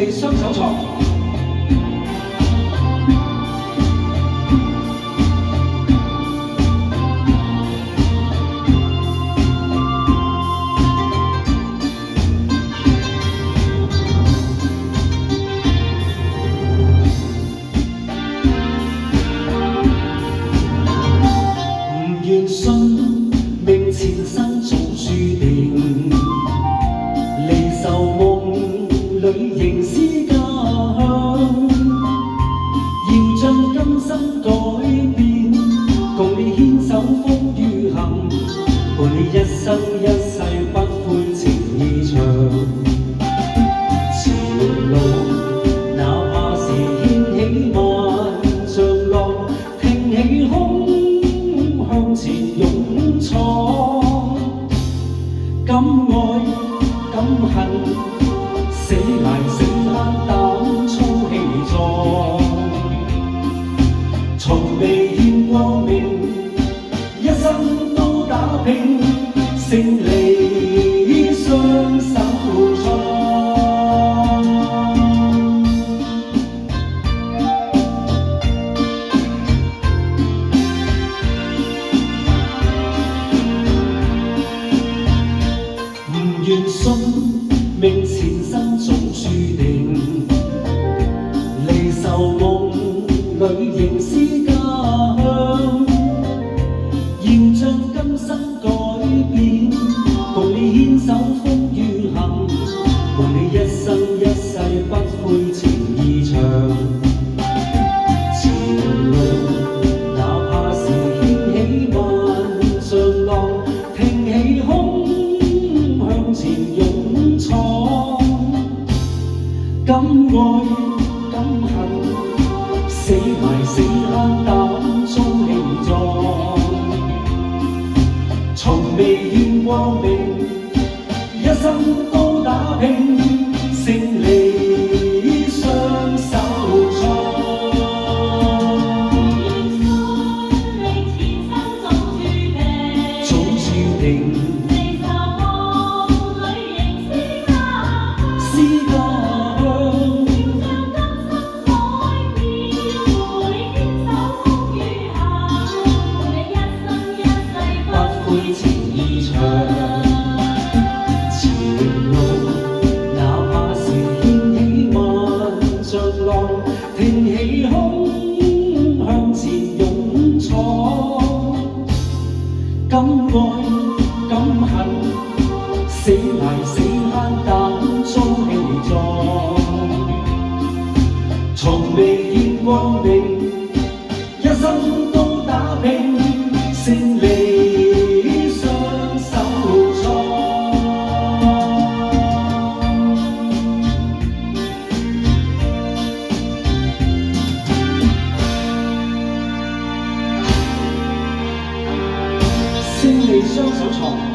利雙手床。願信命前生早注定，離愁夢裏仍思家鄉。要將今生改變，共你牽手風雨行，伴你一生一世不悔情意長。前路哪怕是掀起萬丈浪，挺起胸向前勇闖，敢愛敢恨，死捱死慳膽粗氣壯，從未欠過命，一生都打拼，勝利雙手創。願信命前生早注定，離愁夢裏仍思家鄉。要將今生改變，共你牽手風雨行，伴你一生一世不悔情意長。前路哪怕是掀起萬丈浪，挺起胸向前勇闖，敢愛敢恨，死捱死慳膽粗氣壯，從未怨過命，一生都打拼，勝利雙手創。早注定。情意長，前路哪怕是掀起萬丈浪，挺起胸向前勇闖，敢愛敢恨，死捱死慳膽粗氣壯，從未怨過命，一生都打拼，勝利勝利雙手床。